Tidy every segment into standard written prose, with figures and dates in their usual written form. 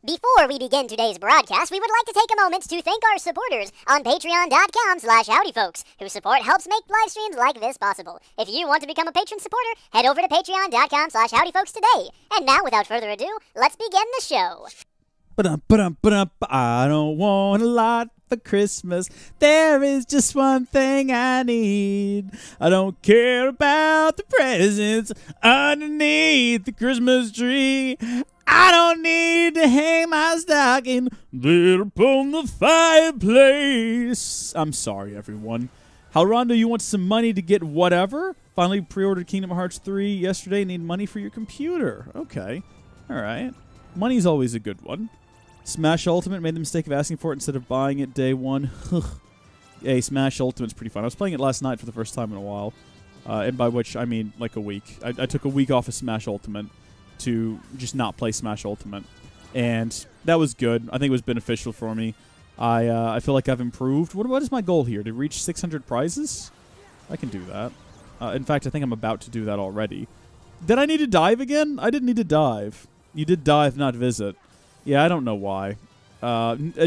Before we begin today's broadcast, we would like to take a moment to thank our supporters on patreon.com/howdyfolks, whose support helps make live streams like this possible. If you want to become a patron supporter, head over to patreon.com/howdyfolks today. And now, without further ado, let's begin the show. I don't want a lot for Christmas. There is just one thing I need. I don't care about the presents underneath the Christmas tree. I don't need to hang my stocking there upon the fireplace. I'm sorry, everyone. Halrondo, you want some money to get whatever? Finally pre-ordered Kingdom Hearts 3 yesterday. Need money for your computer. Okay. All right. Money's always a good one. Smash Ultimate, made the mistake of asking for it instead of buying it day one. Hey, Smash Ultimate's pretty fun. I was playing it last night for the first time in a while. And by which, I mean like a week. I took a week off of Smash Ultimate to just not play Smash Ultimate. And that was good. I think it was beneficial for me. I feel like I've improved. What is my goal here? To reach 600 prizes? I can do that. In fact, I think I'm about to do that already. Did I need to dive again? I didn't need to dive. You did dive, not visit. Yeah, I don't know why.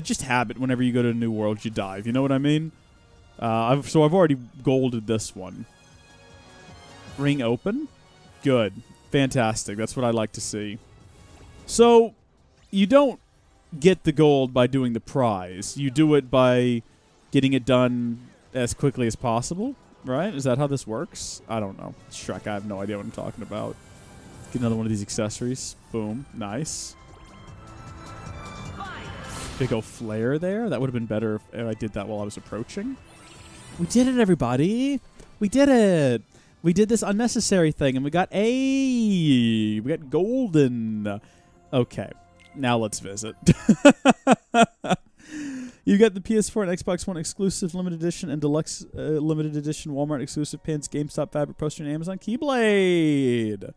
Just habit. Whenever you go to a new world, you dive. You know what I mean? So I've already golded this one. Ring open? Good. Fantastic. That's what I like to see. So, you don't get the gold by doing the prize. You do it by getting it done as quickly as possible, right? Is that how this works? I don't know. Shrek, I have no idea what I'm talking about. Get another one of these accessories. Boom. Nice. Big ol' flare there. That would have been better if I did that while I was approaching. We did it, everybody. We did it. We did this unnecessary thing, and we got golden. Okay. Now let's visit. You got the PS4 and Xbox One exclusive limited edition and deluxe limited edition Walmart exclusive pins, GameStop fabric poster, and Amazon Keyblade.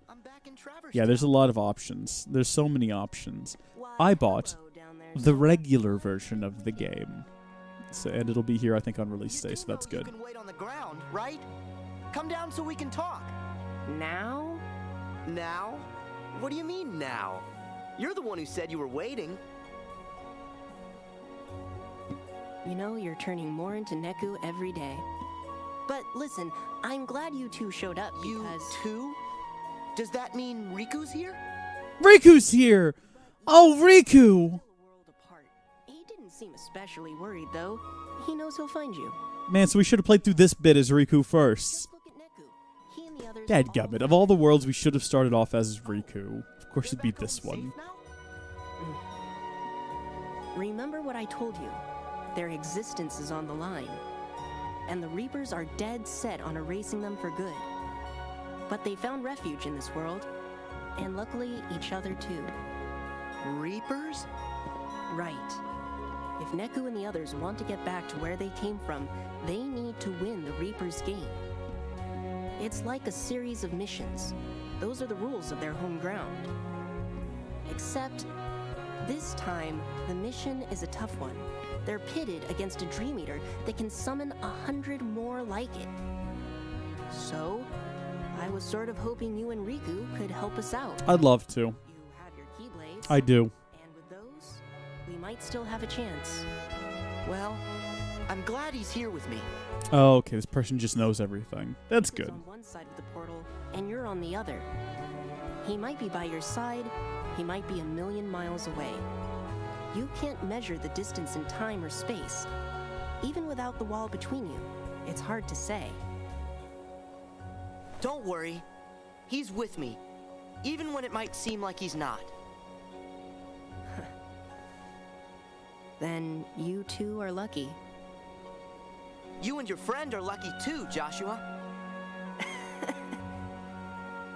Yeah, there's a lot of options. There's so many options. I bought the regular version of the game. So, and it'll be here, I think, on release day, so that's good. You can wait on the ground, right? Come down so we can talk. Now? Now? What do you mean now? You're the one who said you were waiting. You know, you're turning more into Neku every day. But listen, I'm glad you two showed up because... You two? Does that mean Riku's here? Riku's here! Oh, Riku! He didn't seem especially worried, though. He knows he'll find you. Man, so we should have played through this bit as Riku first. Just look at Neku. He and the others... Dadgummit. Of all the worlds we should have started off as Riku. Of course it'd be this one. Remember what I told you. Their existence is on the line. And the Reapers are dead set on erasing them for good. But they found refuge in this world. And luckily, each other too. Reapers? Right. If Neku and the others want to get back to where they came from, they need to win the Reaper's game. It's like a series of missions. Those are the rules of their home ground. Except, this time, the mission is a tough one. They're pitted against a Dream Eater that can summon 100 more like it. So, I was sort of hoping you and Riku could help us out. I'd love to. You have your Keyblades. I do. And with those, we might still have a chance. Well, I'm glad he's here with me. Oh, okay. This person just knows everything. That's Riku's good. on one side of the portal, and you're on the other. He might be by your side, he might be a million miles away. You can't measure the distance in time or space. Even without the wall between you, it's hard to say. Don't worry. He's with me. Even when it might seem like he's not. Then you two are lucky. You and your friend are lucky too, Joshua.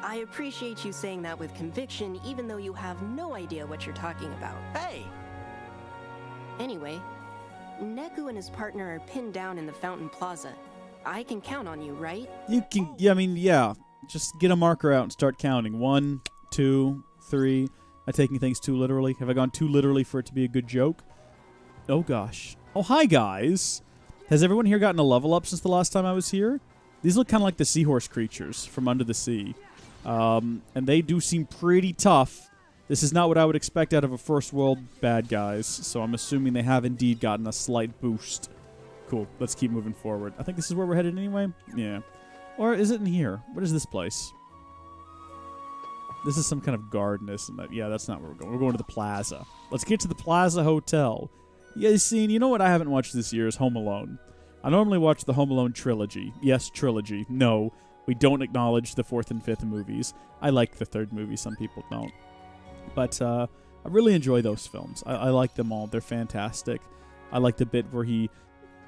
I appreciate you saying that with conviction, even though you have no idea what you're talking about. Hey! Anyway, Neku and his partner are pinned down in the Fountain Plaza. I can count on you, right? You can, yeah, I mean, yeah. Just get a marker out and start counting. 1, 2, 3. Am I taking things too literally? Have I gone too literally for it to be a good joke? Oh, gosh. Oh, hi, guys. Has everyone here gotten a level up since the last time I was here? These look kind of like the seahorse creatures from under the sea. And they do seem pretty tough. This is not what I would expect out of a first world bad guys, so I'm assuming they have indeed gotten a slight boost. Cool, let's keep moving forward. I think this is where we're headed anyway? Yeah. Or is it in here? What is this place? This is some kind of garden, isn't it? Yeah, that's not where we're going. We're going to the Plaza. Let's get to the Plaza Hotel. You guys seen, you know what I haven't watched this year is Home Alone. I normally watch the Home Alone trilogy. Yes, trilogy. No, we don't acknowledge the 4th and 5th movies. I like the 3rd movie, some people don't. But I really enjoy those films. I like them all. They're fantastic. I like the bit where he...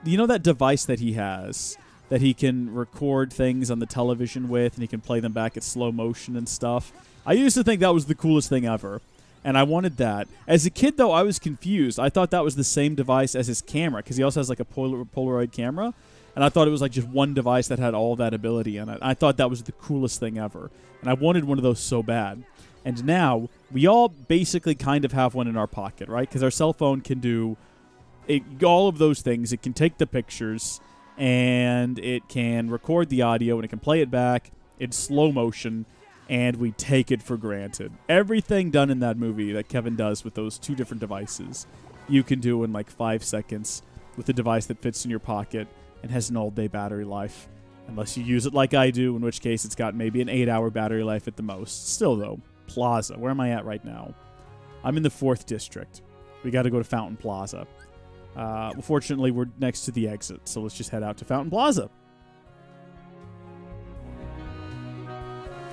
You know that device that he has that he can record things on the television with and he can play them back at slow motion and stuff? I used to think that was the coolest thing ever. And I wanted that. As a kid, though, I was confused. I thought that was the same device as his camera, because he also has like a Polaroid camera. And I thought it was like just one device that had all that ability in it. I thought that was the coolest thing ever. And I wanted one of those so bad. And now, we all basically kind of have one in our pocket, right? Because our cell phone can do all of those things. It can take the pictures, and it can record the audio, and it can play it back in slow motion. And we take it for granted. Everything done in that movie that Kevin does with those 2 different devices, you can do in like 5 seconds with a device that fits in your pocket and has an all-day battery life. Unless you use it like I do, in which case it's got maybe an 8-hour battery life at the most. Still, though, Plaza. Where am I at right now? I'm in the 4th district. We got to go to Fountain Plaza. Fortunately, we're next to the exit, so let's just head out to Fountain Plaza.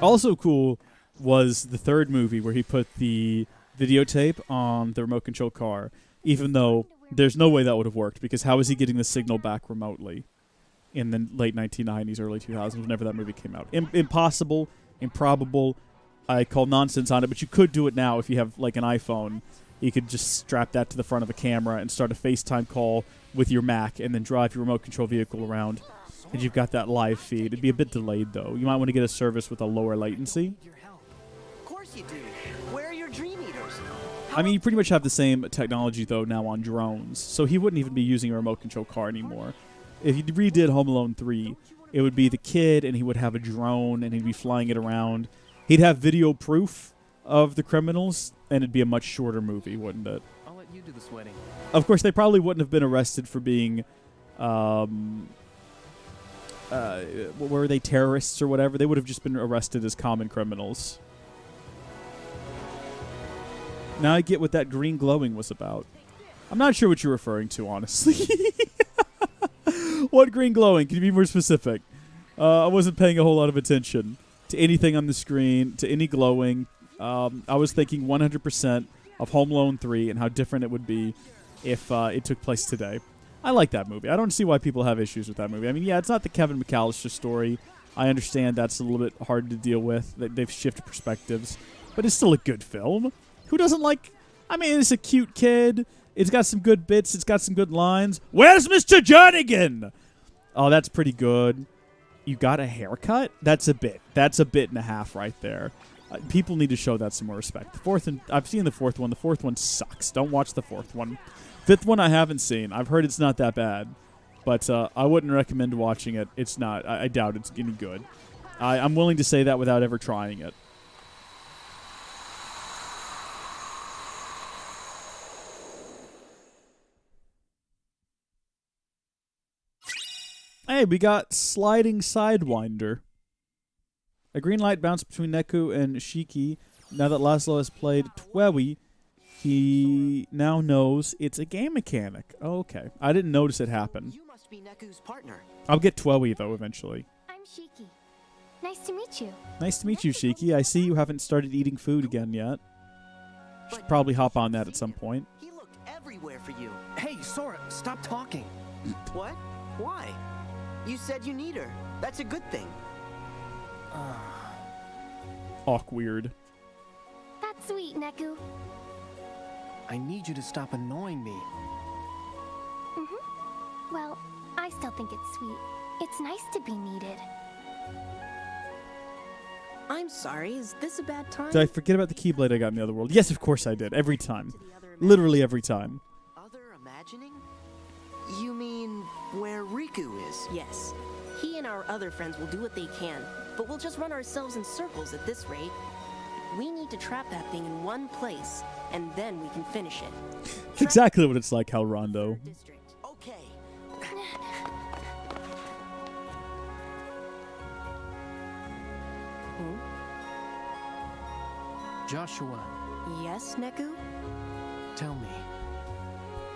Also cool was the 3rd movie where he put the videotape on the remote control car, even though there's no way that would have worked, because how is he getting the signal back remotely in the late 1990s, early 2000s, whenever that movie came out? Impossible, improbable. I call nonsense on it, but you could do it now if you have like an iPhone. You could just strap that to the front of a camera and start a FaceTime call with your Mac and then drive your remote control vehicle around. And you've got that live feed. It'd be a bit delayed, though. You might want to get a service with a lower latency. Of course you do. Where are your dream eaters? I mean, you pretty much have the same technology, though, now on drones. So he wouldn't even be using a remote control car anymore. If you redid Home Alone 3, it would be the kid, and he would have a drone, and he'd be flying it around. He'd have video proof of the criminals, and it'd be a much shorter movie, wouldn't it? I'll let you do the sweating. Of course, they probably wouldn't have been arrested for being... were they terrorists or whatever? They would have just been arrested as common criminals. Now I get what that green glowing was about. I'm not sure what you're referring to, honestly. What green glowing? Can you be more specific? I wasn't paying a whole lot of attention to anything on the screen, to any glowing. I was thinking 100% of Home Alone 3 and how different it would be if it took place today. I like that movie. I don't see why people have issues with that movie. I mean, yeah, it's not the Kevin McAllister story. I understand that's a little bit hard to deal with. They've shifted perspectives. But it's still a good film. Who doesn't like... I mean, it's a cute kid. It's got some good bits. It's got some good lines. Where's Mr. Jernigan? Oh, that's pretty good. You got a haircut? That's a bit. That's a bit and a half right there. People need to show that some more respect. I've seen the 4th one. The 4th one sucks. Don't watch the 4th one. 5th one I haven't seen. I've heard it's not that bad. But I wouldn't recommend watching it. It's not. I doubt it's any good. I'm willing to say that without ever trying it. Hey, we got Sliding Sidewinder. A green light bounced between Neku and Shiki. Now that Laszlo has played Twewy, he now knows it's a game mechanic. Oh, okay. I didn't notice it happen. You must be Neku's partner. I'll get Twewy, though, eventually. I'm Shiki. Nice to meet you. Nice to meet you, Shiki. I see you haven't started eating food again yet. Should probably hop on that at some point. He looked everywhere for you. Hey, Sora, stop talking. What? Why? You said you need her. That's a good thing. Awkward. That's sweet, Neku. I need you to stop annoying me. Well, I still think it's sweet. It's nice to be needed. I'm sorry, is this a bad time? Did I forget about the Keyblade I got in the other world? Yes, of course I did. Every time. Literally every time. Other imagining? You mean where Riku is? Yes. He and our other friends will do what they can, but we'll just run ourselves in circles at this rate. We need to trap that thing in one place, and then we can finish it. It's exactly what it's like, Hal Rondo. District. Okay. Joshua, Yes, Neku? tell me,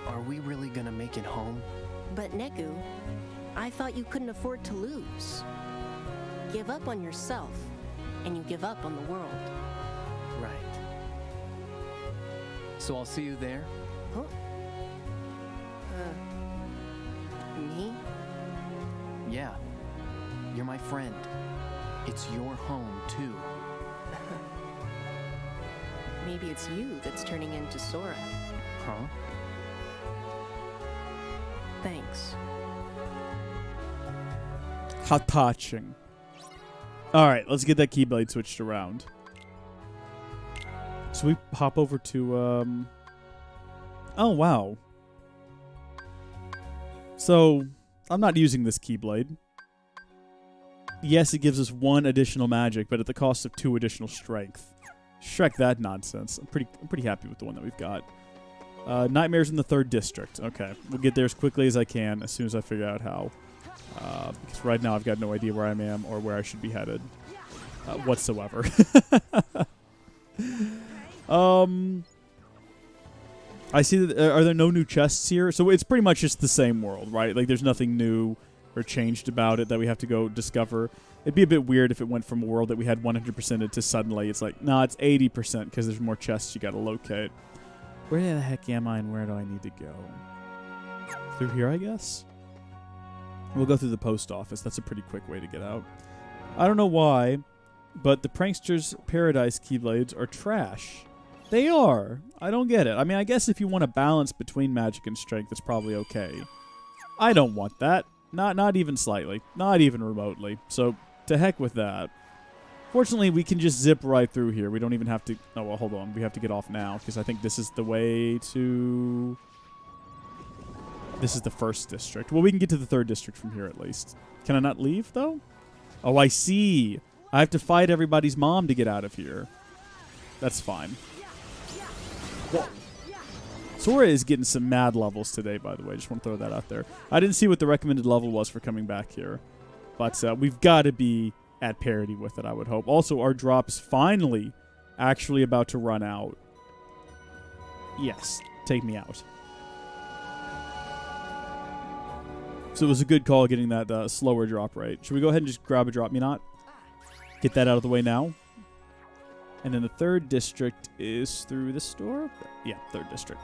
are we really gonna make it home? But Neku, I thought you couldn't afford to lose. Give up on yourself, and you give up on the world. Right. So I'll see you there? Huh? Me? Yeah. You're my friend. It's your home, too. Maybe it's you that's turning into Sora. Huh? Thanks. How touching. Alright, let's get that Keyblade switched around. So we hop over to, oh, wow. So, I'm not using this Keyblade. Yes, it gives us 1 additional magic, but at the cost of 2 additional strength. Shrek that nonsense. I'm pretty happy with the one that we've got. Nightmares in the 3rd District. Okay, we'll get there as quickly as I can, as soon as I figure out how. Because right now I've got no idea where I am or where I should be headed. Whatsoever. I see that, are there no new chests here? So it's pretty much just the same world, right? Like, there's nothing new or changed about it that we have to go discover. It'd be a bit weird if it went from a world that we had 100%ed to suddenly it's like, nah, it's 80% because there's more chests you gotta locate. Where the heck am I and where do I need to go? Through here, I guess? We'll go through the post office. That's a pretty quick way to get out. I don't know why, but the Prankster's Paradise Keyblades are trash. They are. I don't get it. I mean, I guess if you want a balance between magic and strength, it's probably okay. I don't want that. Not even slightly. Not even remotely. So, to heck with that. Fortunately, we can just zip right through here. We don't even have to... Oh, well, hold on. We have to get off now, because I think this is the way to... This is the 1st district. Well, we can get to the 3rd district from here, at least. Can I not leave, though? Oh, I see. I have to fight everybody's mom to get out of here. That's fine. Whoa. Sora is getting some mad levels today, by the way. Just want to throw that out there. I didn't see what the recommended level was for coming back here. But we've got to be at parity with it, I would hope. Also, our drop is finally actually about to run out. Yes. Take me out. So it was a good call getting that slower drop rate. Should we go ahead and just grab a drop me not? Get that out of the way now. And then the 3rd district is through this door? Yeah, 3rd district.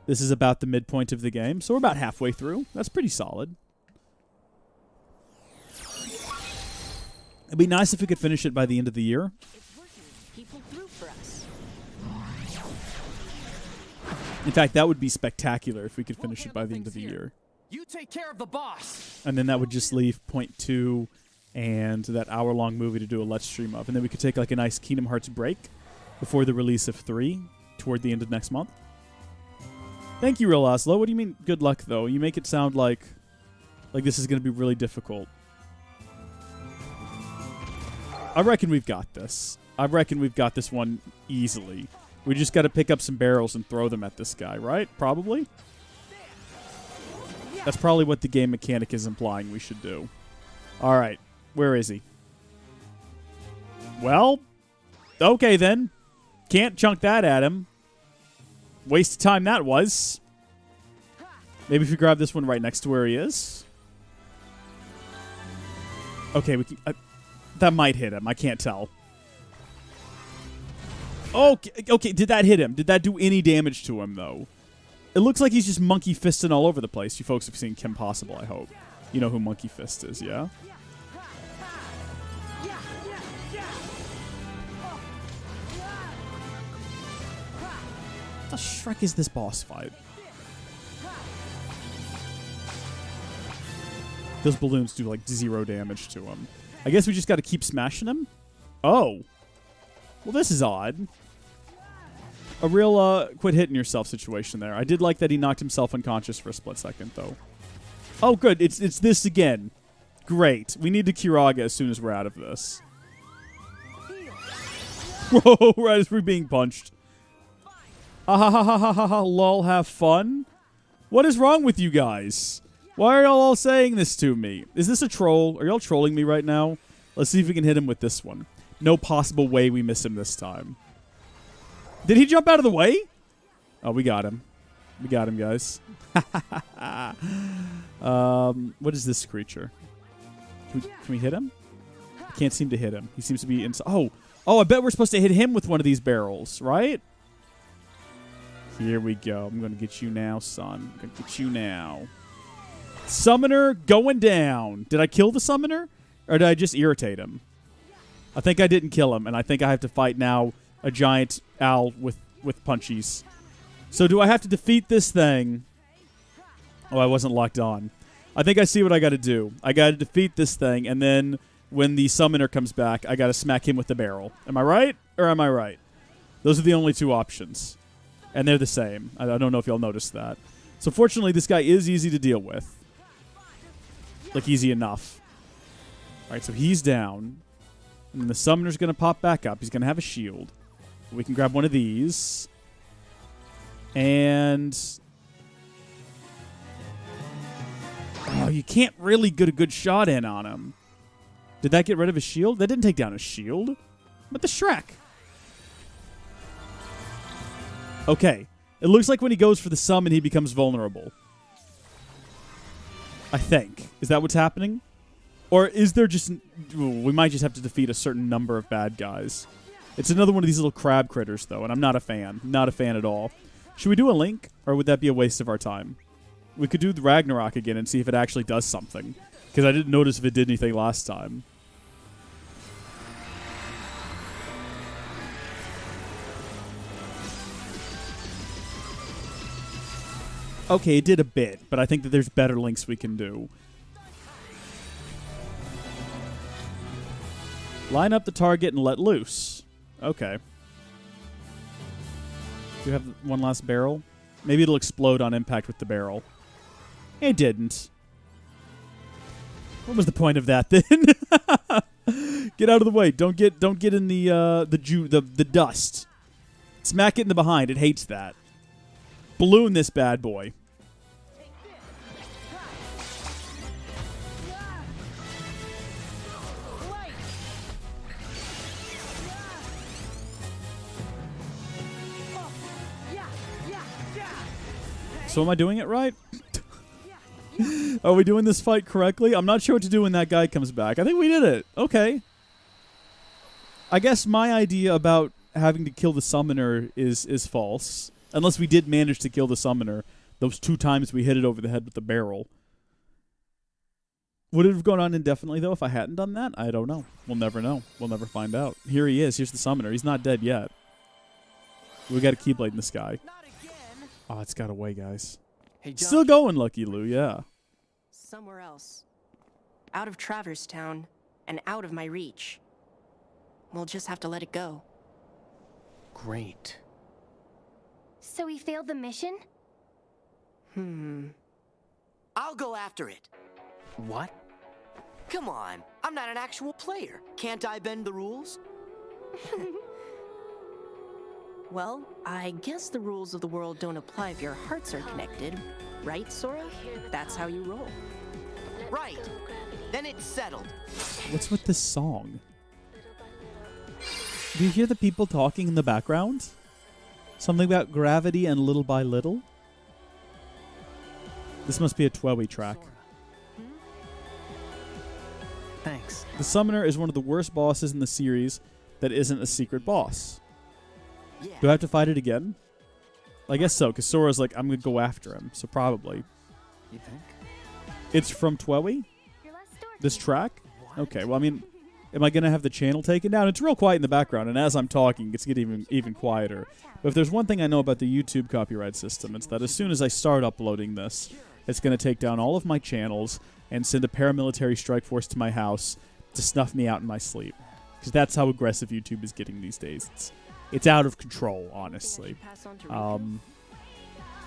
This is about the midpoint of the game, so we're about halfway through. That's pretty solid. It'd be nice if we could finish it by the end of the year. It's working. He pulled through for us. In fact, that would be spectacular if we could finish it by the end of the year. You take care of the boss. And then that would just leave point 2 and that hour-long movie to do a Let's Stream of. And then we could take like a nice Kingdom Hearts break before the release of 3 toward the end of next month. Thank you, Real Oslo. What do you mean good luck, though? You make it sound like this is going to be really difficult. I reckon we've got this. I reckon we've got this one easily. We just got to pick up some barrels and throw them at this guy, right? Probably? That's probably what the game mechanic is implying we should do. All right. Where is he? Well, okay then. Can't chunk that at him. Waste of time that was. Maybe if we grab this one right next to where he is. Okay, we can... that might hit him. I can't tell. Okay, did that hit him? Did that do any damage to him, though? It looks like he's just monkey fisting all over the place. You folks have seen Kim Possible, I hope. You know who Monkey Fist is, yeah? What the Shrek is this boss fight? Those balloons do like 0 damage to him. I guess we just got to keep smashing him? Oh. Well, this is odd. A real quit hitting yourself situation there. I did like that he knocked himself unconscious for a split second, though. Oh, good. It's this again. Great. We need to Kiraga as soon as we're out of this. Whoa, right as we're being punched. Ah ha ha ha ha ha ha, lol, have fun? What is wrong with you guys? Why are y'all all saying this to me? Is this a troll? Are y'all trolling me right now? Let's see if we can hit him with this one. No possible way we miss him this time. Did he jump out of the way? Oh, we got him. We got him, guys. What is this creature? Can we hit him? I can't seem to hit him. He seems to be inside. Oh, I bet we're supposed to hit him with one of these barrels, right? Here we go. I'm going to get you now, son. I'm going to get you now. Summoner going down. Did I kill the summoner? Or did I just irritate him? I think I didn't kill him, and I think I have to fight now a giant owl with punchies. So do I have to defeat this thing? Oh, I wasn't locked on. I think I see what I got to do. I got to defeat this thing, and then when the summoner comes back, I got to smack him with the barrel. Am I right, or am I right? Those are the only two options. And they're the same. I don't know if y'all noticed that. So fortunately, this guy is easy to deal with. Like, easy enough. All right, so he's down. And then the summoner's going to pop back up. He's going to have a shield. We can grab one of these. And... oh, you can't really get a good shot in on him. Did that get rid of his shield? That didn't take down his shield. But the Shrek. Okay. It looks like when he goes for the summon, he becomes vulnerable. I think. Is that what's happening? Or is there just... we might just have to defeat a certain number of bad guys. It's another one of these little crab critters, though, and I'm not a fan. Not a fan at all. Should we do a Link, or would that be a waste of our time? We could do the Ragnarok again and see if it actually does something. Because I didn't notice if it did anything last time. Okay, it did a bit, but I think that there's better links we can do. Line up the target and let loose. Okay. Do you have one last barrel? Maybe it'll explode on impact with the barrel. It didn't. What was the point of that then? Get out of the way. Don't get in the dust. Smack it in the behind. It hates that. Balloon this bad boy. So am I doing it right? Are we doing this fight correctly? I'm not sure what to do when that guy comes back. I think we did it. Okay. I guess my idea about having to kill the summoner is false. Unless we did manage to kill the summoner those 2 times we hit it over the head with the barrel. Would it have gone on indefinitely, though, if I hadn't done that? I don't know. We'll never know. We'll never find out. Here he is. Here's the summoner. He's not dead yet. We got a Keyblade in the sky. Oh, it's got away, guys. Hey, Josh. Still going, Lucky Lou, yeah. Somewhere else. Out of Traverse Town and out of my reach. We'll just have to let it go. Great. So we failed the mission? I'll go after it. What? Come on, I'm not an actual player. Can't I bend the rules? Well, I guess the rules of the world don't apply if your hearts are connected. Right, Sora? That's how you roll. Right. Then it's settled. What's with this song? Do you hear the people talking in the background? Something about gravity and little by little? This must be a Twewy track. Thanks. The Summoner is one of the worst bosses in the series that isn't a secret boss. Yeah. Do I have to fight it again? I guess so, because Sora's like, I'm going to go after him, so probably. You think? It's from Twewy? Your last store. This track? Okay, well, I mean, am I going to have the channel taken down? It's real quiet in the background, and as I'm talking, it's getting even quieter. But if there's one thing I know about the YouTube copyright system, it's that as soon as I start uploading this, it's going to take down all of my channels and send a paramilitary strike force to my house to snuff me out in my sleep. Because that's how aggressive YouTube is getting these days. It's out of control, honestly.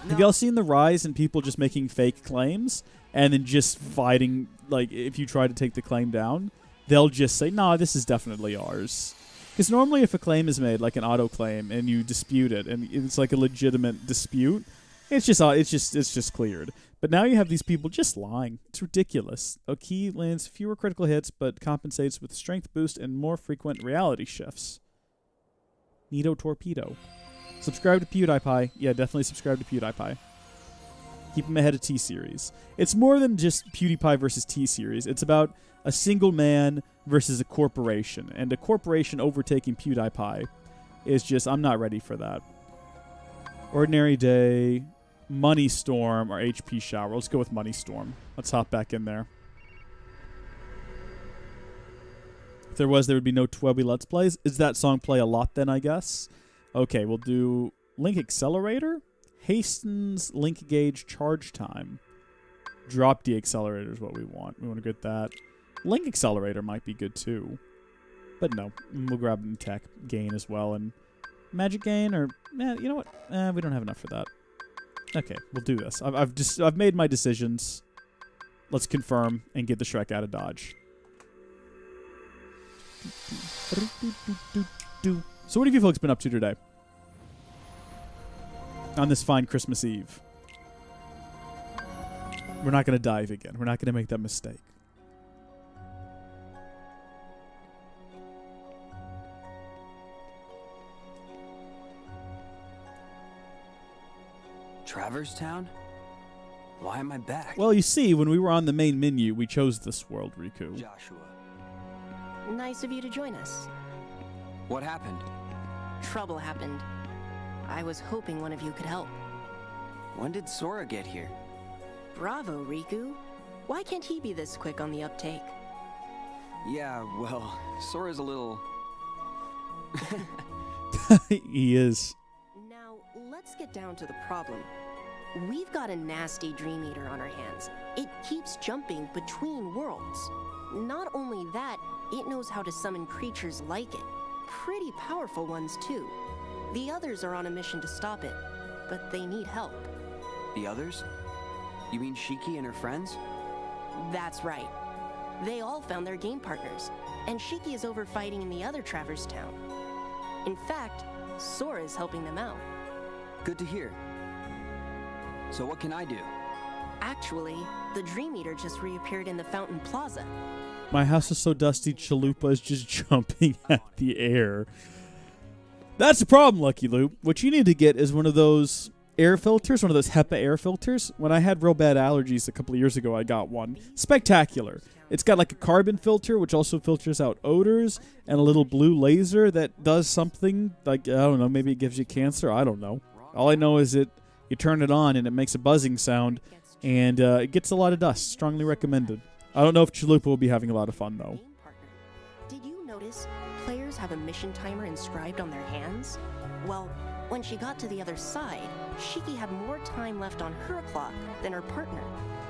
Have y'all seen the rise in people just making fake claims and then just fighting? Like, if you try to take the claim down, they'll just say, "No, this is definitely ours." Because normally, if a claim is made, like an auto claim, and you dispute it, and it's like a legitimate dispute, it's just cleared. But now you have these people just lying. It's ridiculous. Oki lands fewer critical hits, but compensates with strength boost and more frequent reality shifts. Nito Torpedo. Subscribe to PewDiePie. Yeah, definitely subscribe to PewDiePie. Keep him ahead of T-Series. It's more than just PewDiePie versus T-Series. It's about a single man versus a corporation. And a corporation overtaking PewDiePie is just, I'm not ready for that. Ordinary Day, Money Storm, or HP Shower. Let's go with Money Storm. Let's hop back in there. If there would be no Twebby Let's Plays. Is that song play a lot then, I guess? Okay, we'll do Link Accelerator. Hastens Link Gauge Charge Time. Drop D Accelerator is what we want. We want to get that. Link Accelerator might be good too. But no, we'll grab the Tech Gain as well. And Magic Gain, or you know what? We don't have enough for that. Okay, we'll do this. I've made my decisions. Let's confirm and get the Shrek out of Dodge. So what have you folks been up to today? On this fine Christmas Eve. We're not going to dive again. We're not going to make that mistake. Traverse Town? Why am I back? Well, you see, when we were on the main menu, we chose this world, Riku. Joshua. Nice of you to join us. What happened? Trouble happened. I was hoping one of you could help. When did Sora get here? Bravo, Riku. Why can't he be this quick on the uptake? Yeah, well, Sora's a little... He is. Now, let's get down to the problem. We've got a nasty Dream Eater on our hands. It keeps jumping between worlds. Not only that, it knows how to summon creatures like it. Pretty powerful ones, too. The others are on a mission to stop it, but they need help. The others? You mean Shiki and her friends? That's right. They all found their game partners, and Shiki is over fighting in the other Traverse Town. In fact, Sora is helping them out. Good to hear. So what can I do? Actually, the Dream Eater just reappeared in the Fountain Plaza. My house is so dusty, Chalupa is just jumping at the air. That's the problem, Lucky Loop. What you need to get is one of those air filters, one of those HEPA air filters. When I had real bad allergies a couple of years ago, I got one. Spectacular. It's got like a carbon filter, which also filters out odors, and a little blue laser that does something like, I don't know, maybe it gives you cancer. I don't know. All I know is you turn it on and it makes a buzzing sound, and it gets a lot of dust. Strongly recommended. I don't know if Chalupa will be having a lot of fun, though. Did you notice players have a mission timer inscribed on their hands? Well, when she got to the other side, Shiki had more time left on her clock than her partner.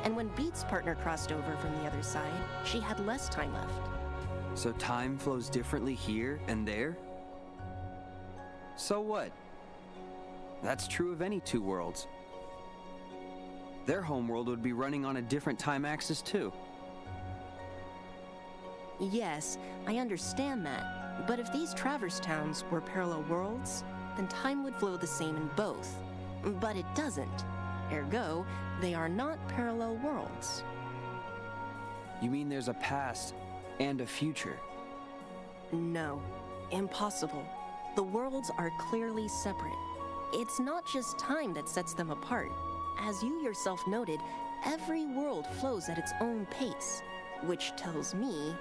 And when Beat's partner crossed over from the other side, she had less time left. So time flows differently here and there? So what? That's true of any two worlds. Their homeworld would be running on a different time axis too. Yes, I understand that. But if these Traverse Towns were parallel worlds, then time would flow the same in both. But it doesn't. Ergo, they are not parallel worlds. You mean there's a past and a future? No, impossible. The worlds are clearly separate. It's not just time that sets them apart. As you yourself noted, every world flows at its own pace, which tells me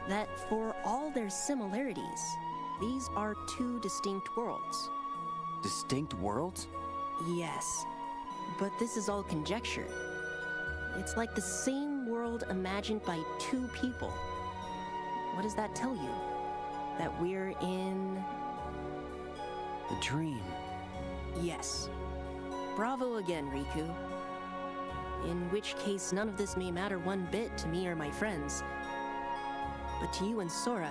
that for all their similarities, these are two distinct worlds. Distinct worlds? Yes, but this is all conjecture. It's like the same world imagined by two people. What does that tell you? That we're in... The dream. Yes. Bravo again, Riku. In which case, none of this may matter one bit to me or my friends. But to you and Sora,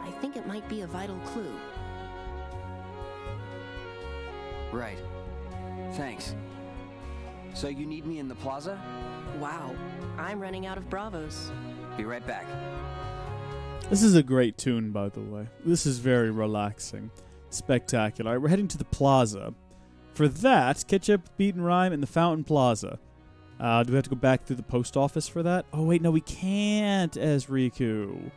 I think it might be a vital clue. Right. Thanks. So you need me in the plaza? Wow, I'm running out of bravos. Be right back. This is a great tune, by the way. This is very relaxing. Spectacular. All right, we're heading to the plaza. For that, catch up with Beat and Rhyme in the Fountain Plaza. Do we have to go back through the post office for that? Oh, wait, no, we can't as Riku.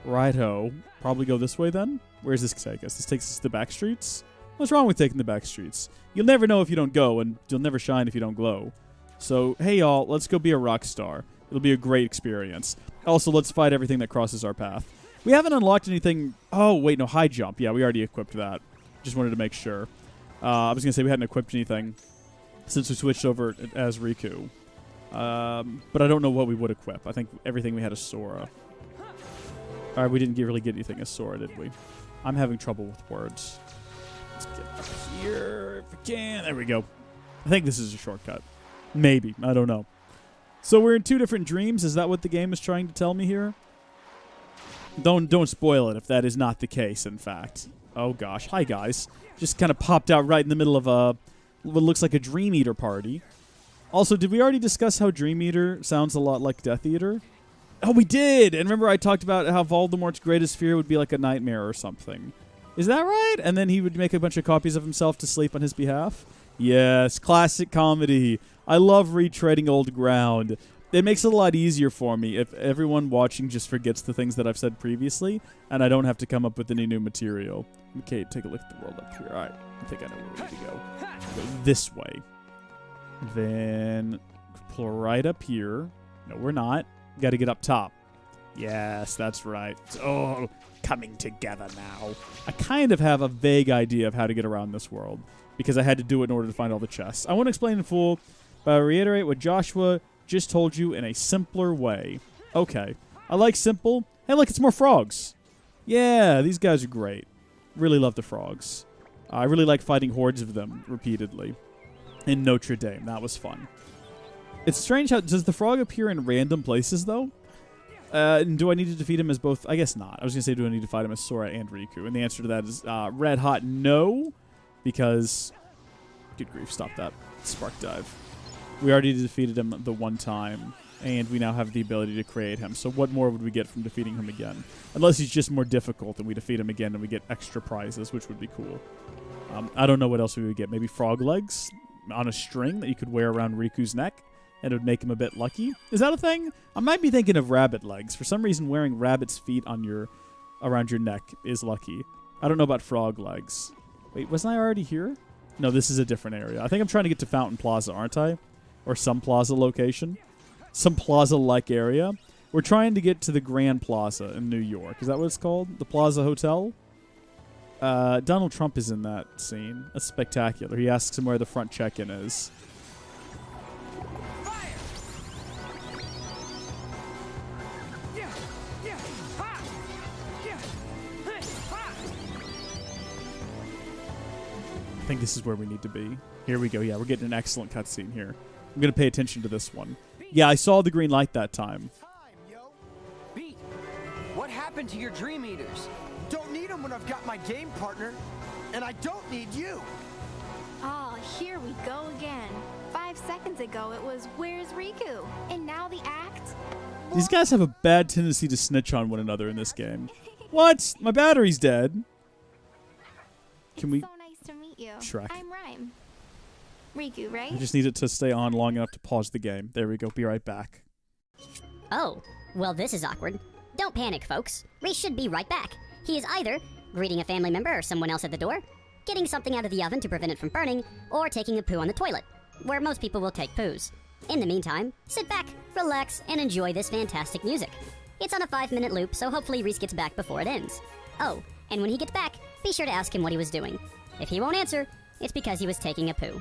Righto. Probably go this way then? Where does this take us? This takes us to the back streets? What's wrong with taking the back streets? You'll never know if you don't go, and you'll never shine if you don't glow. So, hey y'all, let's go be a rock star. It'll be a great experience. Also, let's fight everything that crosses our path. We haven't unlocked anything... Oh, wait, no, high jump. Yeah, we already equipped that. Just wanted to make sure. I was going to say we hadn't equipped anything since we switched over as Riku. But I don't know what we would equip. I think everything we had is Sora. Alright, we didn't really get anything as Sora, did we? I'm having trouble with words. Let's get up here if we can. There we go. I think this is a shortcut. Maybe. I don't know. So we're in two different dreams. Is that what the game is trying to tell me here? Don't spoil it if that is not the case, in fact. Oh, gosh. Hi, guys. Just kind of popped out right in the middle of what looks like a Dream Eater party. Also, did we already discuss how Dream Eater sounds a lot like Death Eater? Oh, we did! And remember I talked about how Voldemort's greatest fear would be like a nightmare or something. Is that right? And then he would make a bunch of copies of himself to sleep on his behalf? Yes, classic comedy. I love retreading old ground. It makes it a lot easier for me if everyone watching just forgets the things that I've said previously, and I don't have to come up with any new material. Okay, take a look at the world up here. All right, I think I know where we need to go. Go this way. Then pull right up here. No, we're not. Got to get up top. Yes, that's right. It's all coming together now. I kind of have a vague idea of how to get around this world because I had to do it in order to find all the chests. I won't explain in full, but I'll reiterate what Joshua just told you in a simpler way. Okay. I like simple. Hey, look, it's more frogs. Yeah, these guys are great. Really love the frogs. I really like fighting hordes of them repeatedly. In Notre Dame. That was fun. It's strange how... Does the frog appear in random places, though? Do I need to defeat him as both? I guess not. I was going to say, do I need to fight him as Sora and Riku? And the answer to that is red hot no. Because... Good grief, stop that. Spark dive. We already defeated him the one time. And we now have the ability to create him. So what more would we get from defeating him again? Unless he's just more difficult and we defeat him again and we get extra prizes, which would be cool. I don't know what else we would get. Maybe frog legs on a string that you could wear around Riku's neck. And it would make him a bit lucky. Is that a thing? I might be thinking of rabbit legs. For some reason, wearing rabbit's feet on around your neck is lucky. I don't know about frog legs. Wait, wasn't I already here? No, this is a different area. I think I'm trying to get to Fountain Plaza, aren't I? Or some plaza location. Some plaza-like area. We're trying to get to the Grand Plaza in New York. Is that what it's called? The Plaza Hotel? Donald Trump is in that scene. That's spectacular. He asks him where the front check-in is. I think this is where we need to be. Here we go. Yeah, we're getting an excellent cutscene here. I'm going to pay attention to this one. Yeah, I saw the green light that time. Beat, what happened to your Dream Eaters? Don't need them when I've got my game partner. And I don't need you. Oh, here we go again. 5 seconds ago it was, where's Riku? And now the act? These guys have a bad tendency to snitch on one another in this game. What? My battery's dead. Can we... So nice to meet you. Shrek. I'm Rhyme. Riku, right? I just need it to stay on long enough to pause the game. There we go. Be right back. Oh, well, this is awkward. Don't panic, folks. Reese should be right back. He is either greeting a family member or someone else at the door, getting something out of the oven to prevent it from burning, or taking a poo on the toilet, where most people will take poos. In the meantime, sit back, relax, and enjoy this fantastic music. It's on a 5-minute loop, so hopefully Reese gets back before it ends. Oh, and when he gets back, be sure to ask him what he was doing. If he won't answer, it's because he was taking a poo.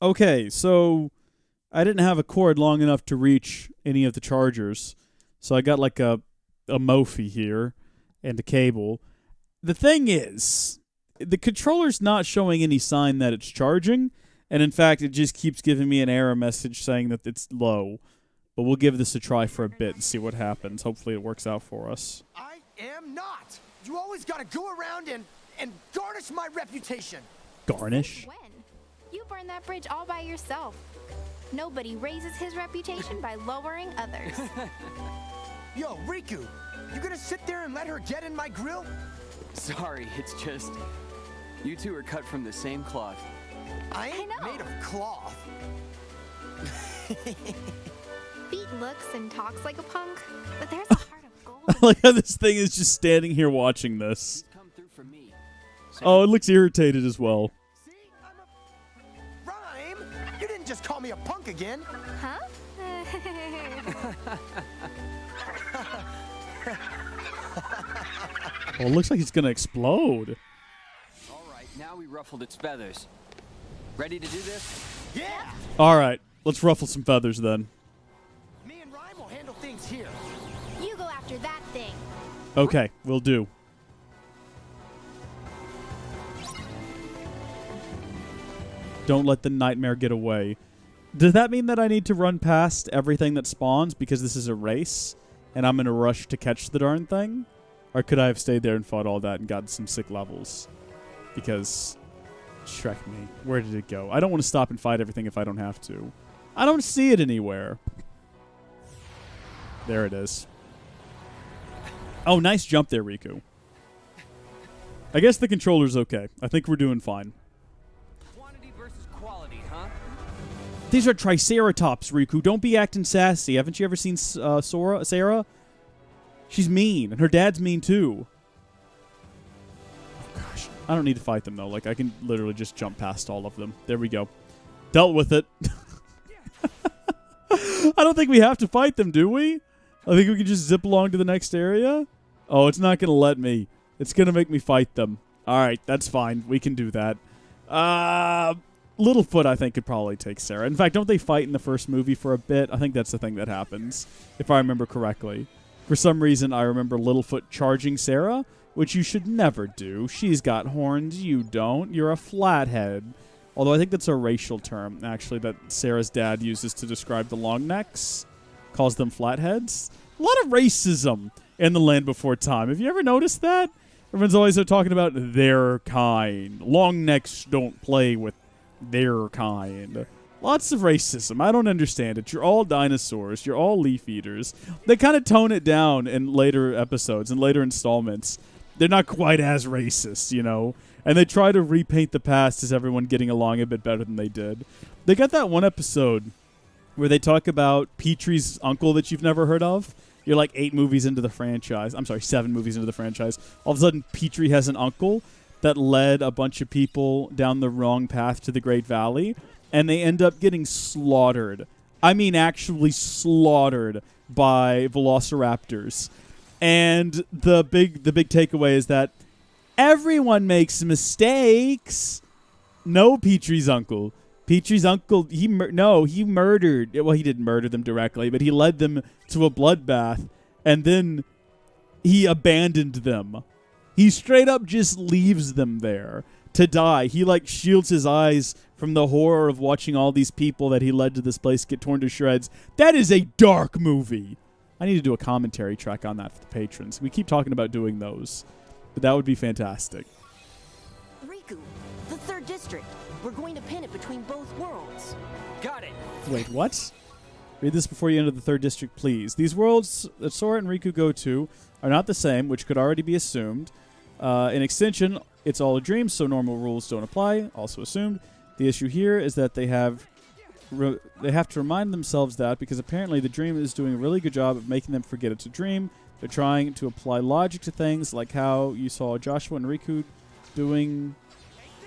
Okay, so I didn't have a cord long enough to reach any of the chargers. So I got like a Mophie here and a cable. The thing is, the controller's not showing any sign that it's charging. And in fact, it just keeps giving me an error message saying that it's low. But we'll give this a try for a bit and see what happens. Hopefully it works out for us. I am not. You always gotta go around and garnish my reputation. Garnish? When? You burned that bridge all by yourself. Nobody raises his reputation by lowering others. Yo, Riku, you gonna sit there and let her get in my grill? Sorry, it's just... You two are cut from the same cloth. I ain't know. made of cloth. Pete looks and talks like a punk, but there's a heart of gold. I like how this thing is just standing here watching this. Come through for me. Oh, it looks irritated as well. See, I'm a rhyme. You didn't just call me a punk again. Huh? Oh, it looks like it's going to explode. All right, now we ruffled its feathers. Ready to do this? Yeah. All right, let's ruffle some feathers then. Me and Rhyme will handle things here. You go after that thing. Okay, we'll do. Don't let the nightmare get away. Does that mean that I need to run past everything that spawns because this is a race and I'm in a rush to catch the darn thing? Or could I have stayed there and fought all that and gotten some sick levels? Because, Shrek me, where did it go? I don't want to stop and fight everything if I don't have to. I don't see it anywhere. There it is. Oh, nice jump there, Riku. I guess the controller's okay. I think we're doing fine. Quantity versus quality, huh? These are Triceratops, Riku. Don't be acting sassy. Haven't you ever seen Sarah? She's mean, and her dad's mean too. Oh, gosh. I don't need to fight them, though. Like, I can literally just jump past all of them. There we go. Dealt with it. I don't think we have to fight them, do we? I think we can just zip along to the next area. Oh, it's not going to let me. It's going to make me fight them. All right, that's fine. We can do that. Littlefoot, I think, could probably take Sarah. In fact, don't they fight in the first movie for a bit? I think that's the thing that happens, if I remember correctly. For some reason, I remember Littlefoot charging Sarah, which you should never do. She's got horns. You don't. You're a flathead. Although I think that's a racial term, actually, that Sarah's dad uses to describe the long necks. Calls them flatheads. A lot of racism in the Land Before Time. Have you ever noticed that? Everyone's always talking about their kind. Long necks don't play with their kind. Lots of racism. I don't understand it. You're all dinosaurs. You're all leaf eaters. They kind of tone it down in later episodes and later installments. They're not quite as racist, you know. And they try to repaint the past as everyone getting along a bit better than they did. They got that one episode where they talk about Petrie's uncle that you've never heard of. You're like 7 movies into the franchise. All of a sudden, Petrie has an uncle that led a bunch of people down the wrong path to the Great Valley, and they end up getting slaughtered. I mean, actually slaughtered by velociraptors. And the big takeaway is that everyone makes mistakes. No, Petrie's uncle. Petrie's uncle, he murdered. Well, he didn't murder them directly, but he led them to a bloodbath, and then he abandoned them. He straight up just leaves them there to die. He, like, shields his eyes from the horror of watching all these people that he led to this place get torn to shreds. That is a dark movie. I need to do a commentary track on that for the patrons. We keep talking about doing those, but that would be fantastic. Riku, the third district. We're going to pin it between both worlds. Got it. Wait, what? Read this before you enter the third district, please. These worlds that Sora and Riku go to are not the same, which could already be assumed. In extension, it's all a dream, so normal rules don't apply. Also assumed. The issue here is that they have to remind themselves that because apparently the dream is doing a really good job of making them forget it's a dream. They're trying to apply logic to things, like how you saw Joshua and Riku doing.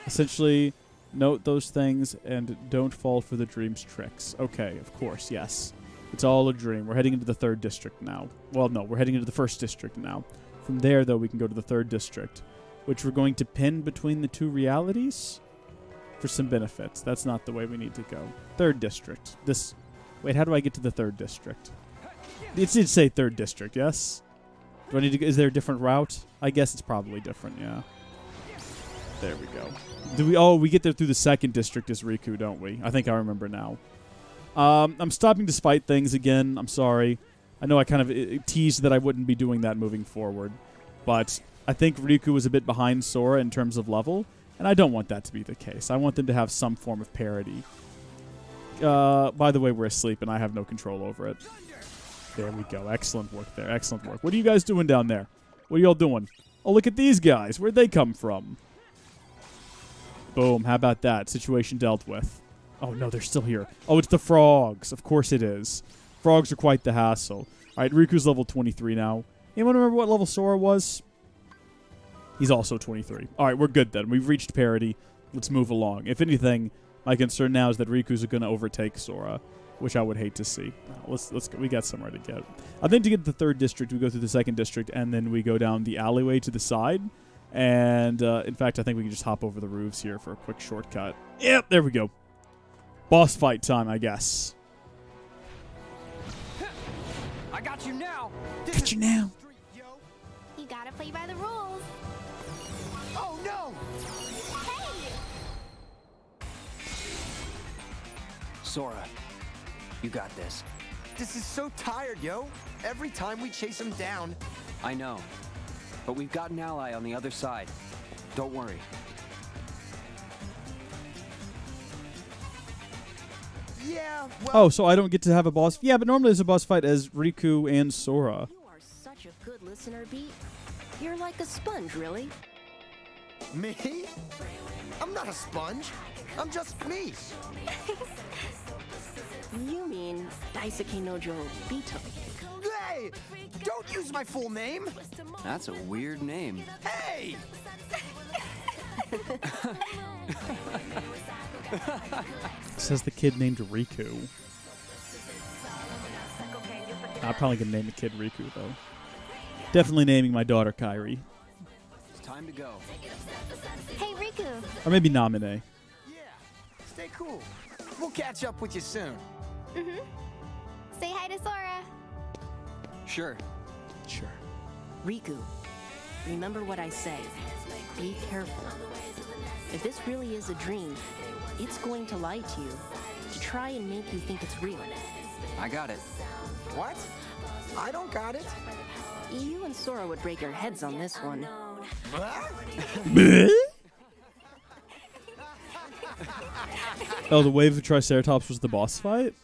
Essentially, note those things and don't fall for the dream's tricks. Okay, of course, yes. It's all a dream. We're heading into the third district now. Well, no, we're heading into the first district now. From there, though, we can go to the third district, which we're going to pin between the two realities. for some benefits. That's not the way we need to go. 3rd district. Wait, how do I get to the 3rd district? It did say 3rd district, yes? Do I need to? Is there a different route? I guess it's probably different, yeah. There we go. We get there through the 2nd district as Riku, don't we? I think I remember now. I'm stopping to spite things again. I'm sorry. I know I kind of teased that I wouldn't be doing that moving forward. But I think Riku was a bit behind Sora in terms of level, and I don't want that to be the case. I want them to have some form of parity. By the way, we're asleep, and I have no control over it. There we go. Excellent work there. Excellent work. What are you guys doing down there? What are y'all doing? Oh, look at these guys. Where'd they come from? Boom. How about that? Situation dealt with. Oh, no, they're still here. Oh, it's the frogs. Of course it is. Frogs are quite the hassle. All right, Riku's level 23 now. Anyone remember what level Sora was? He's also 23. All right, we're good then. We've reached parity. Let's move along. If anything, my concern now is that Riku's going to overtake Sora, which I would hate to see. Let's go. We got somewhere to get. I think to get to the 3rd district, we go through the 2nd district, and then we go down the alleyway to the side. And, in fact, I think we can just hop over the roofs here for a quick shortcut. Yep, there we go. Boss fight time, I guess. I got you now. Got you now. You gotta play by the rules. Oh no! Hey! Sora, you got this. This is so tired, yo. Every time we chase him down. I know. But we've got an ally on the other side. Don't worry. Yeah, well... Oh, so I don't get to have a boss... Yeah, but normally there's a boss fight as Riku and Sora. You are such a good listener, Beat. You're like a sponge, really. Me? I'm not a sponge. I'm just me. You mean Daisuke Nojo Bito. Hey! Don't use my full name! That's a weird name. Hey! Says the kid named Riku. I'm probably going to name the kid Riku, though. Definitely naming my daughter Kairi. It's time to go. Hey, Riku. Or maybe Namine. Yeah, stay cool. We'll catch up with you soon. Mm-hmm. Say hi to Sora. Sure. Sure. Riku, remember what I say. Be careful. If this really is a dream, it's going to lie to you, to try and make you think it's real. I got it. What? I don't got it. You and Sora would break your heads on this one. Oh, the wave of Triceratops was the boss fight?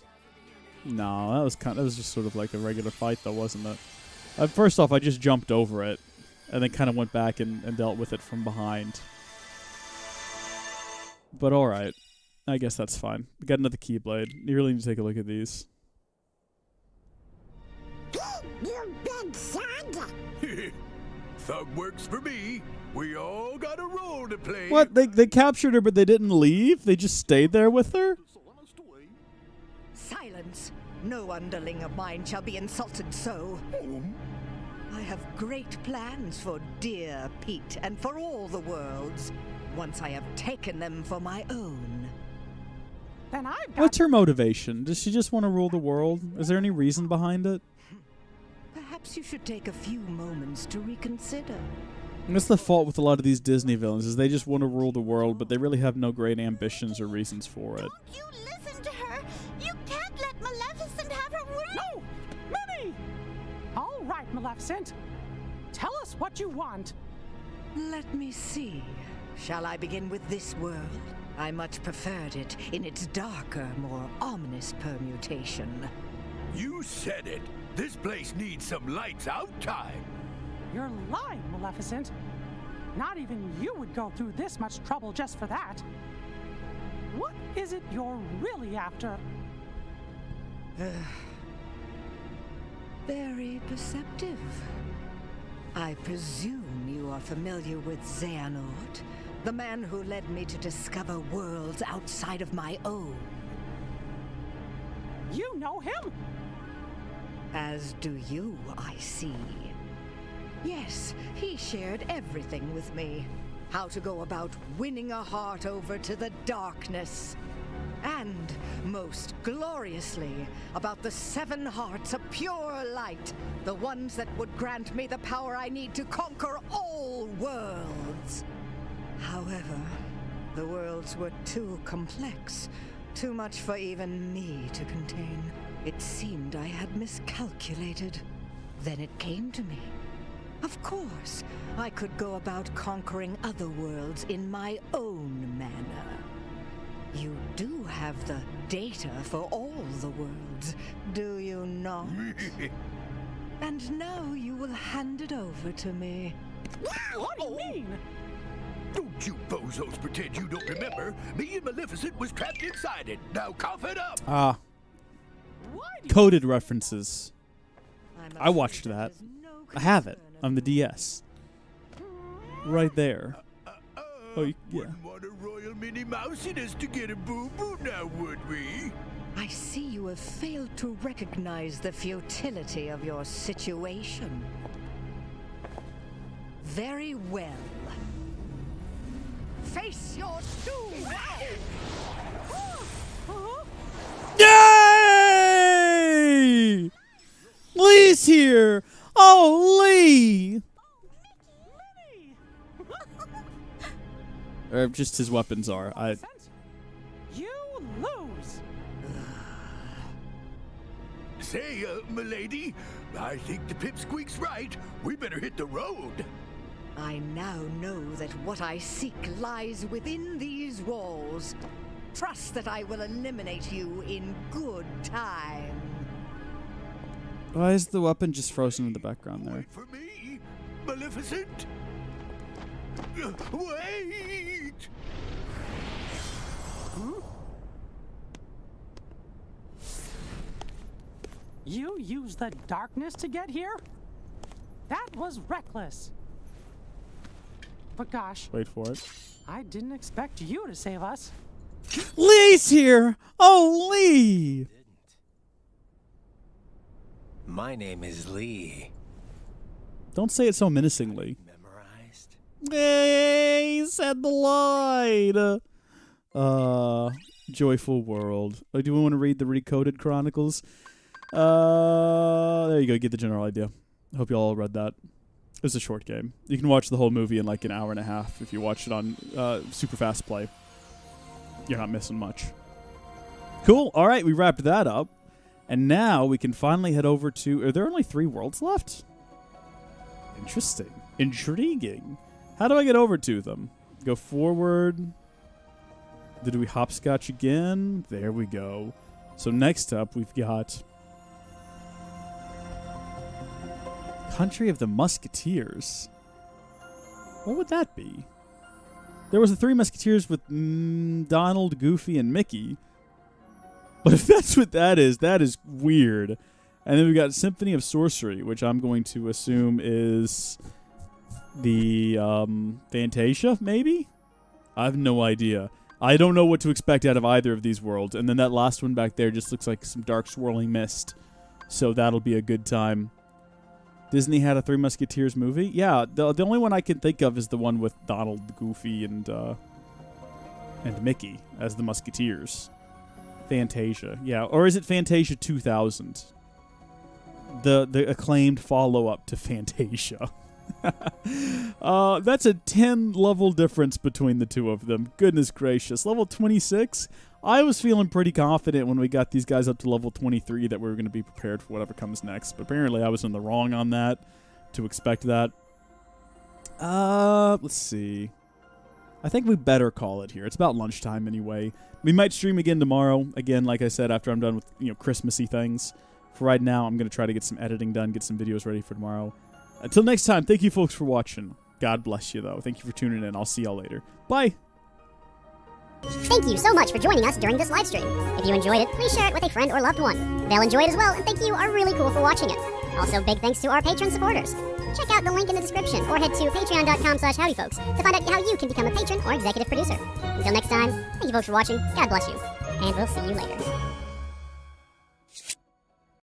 No, that was just sort of like a regular fight, though, wasn't it? First off, I just jumped over it, and then kind of went back and dealt with it from behind. But all right, I guess that's fine. We got another Keyblade. You really need to take a look at these. You big son! Thug works for me. We all got a role to play. What? They captured her, but they didn't leave? They just stayed there with her? Silence! No underling of mine shall be insulted so. I have great plans for dear Pete and for all the worlds, once I have taken them for my own. Then I've got... What's her motivation? Does she just want to rule the world? Is there any reason behind it? Perhaps you should take a few moments to reconsider. And that's the fault with a lot of these Disney villains, is they just want to rule the world, but they really have no great ambitions or reasons for it. Don't you listen to her! You can't let Maleficent have her way! No! Minnie! All right, Maleficent. Tell us what you want. Let me see. Shall I begin with this world? I much preferred it in its darker, more ominous permutation. You said it. This place needs some lights out time. You're lying, Maleficent. Not even you would go through this much trouble just for that. What is it you're really after? Very perceptive. I presume you are familiar with Xehanort, the man who led me to discover worlds outside of my own. You know him? As do you, I see. Yes, he shared everything with me. how to go about winning a heart over to the darkness. And, most gloriously, about the 7 hearts of pure light, the ones that would grant me the power I need to conquer all worlds. However, the worlds were too complex, too much for even me to contain. It seemed I had miscalculated. Then it came to me. Of course, I could go about conquering other worlds in my own manner. You do have the data for all the worlds, do you not? And now you will hand it over to me. What do you mean? Don't you bozos pretend you don't remember. Me and Maleficent was trapped inside it. Now cough it up. Ah. Coded references. I watched that. I have it on the DS. Right there. Oh, yeah. Wouldn't want a royal Minnie Mousiness to get a boo-boo now, would we? I see you have failed to recognize the futility of your situation. Very well. Face your doom! Yay! Lee's here! Oh, Lee! Or just his weapons are. You lose. Say, milady, I think the pipsqueak's right. We better hit the road. I now know that what I seek lies within these walls. Trust that I will eliminate you in good time. Why is the weapon just frozen in the background there? Wait for me, Maleficent. Wait! Huh? You used the darkness to get here? That was reckless. But gosh. Wait for it. I didn't expect you to save us. Lee's here! Oh, Lee! My name is Lee. Don't say it so menacingly. Hey, he said the line. Joyful World. Oh, do we want to read the Recoded Chronicles? There you go. Get the general idea. I hope you all read that. It was a short game. You can watch the whole movie in like an hour and a half if you watch it on super fast play. You're not missing much. Cool. All right, we wrapped that up. And now we can finally head over to... Are there only 3 worlds left? Interesting. Intriguing. How do I get over to them? Go forward. Do we hopscotch again? There we go. So next up, we've got... Country of the Musketeers. What would that be? There was the 3 Musketeers with Donald, Goofy, and Mickey. But if that's what that is weird. And then we've got Symphony of Sorcery, which I'm going to assume is the Fantasia, maybe? I have no idea. I don't know what to expect out of either of these worlds. And then that last one back there just looks like some dark swirling mist. So that'll be a good time. Disney had a 3 Musketeers movie? Yeah, the only one I can think of is the one with Donald, Goofy, and Mickey as the Musketeers. Fantasia. Yeah, or is it Fantasia 2000? The acclaimed follow-up to Fantasia. That's a 10-level difference between the two of them. Goodness gracious. Level 26? I was feeling pretty confident when we got these guys up to level 23 that we were going to be prepared for whatever comes next. But apparently I was in the wrong on that to expect that. Let's see. I think we better call it here. It's about lunchtime anyway. We might stream again tomorrow. Again, like I said, after I'm done with Christmassy things. For right now, I'm going to try to get some editing done, get some videos ready for tomorrow. Until next time, thank you folks for watching. God bless you, though. Thank you for tuning in. I'll see y'all later. Bye. Thank you so much for joining us during this live stream. If you enjoyed it, please share it with a friend or loved one. They'll enjoy it as well, and think you are really cool for watching it. Also, big thanks to our Patreon supporters. Check out the link in the description or head to patreon.com/howdyfolks to find out how you can become a patron or executive producer. Until next time, thank you folks for watching. God bless you, and we'll see you later.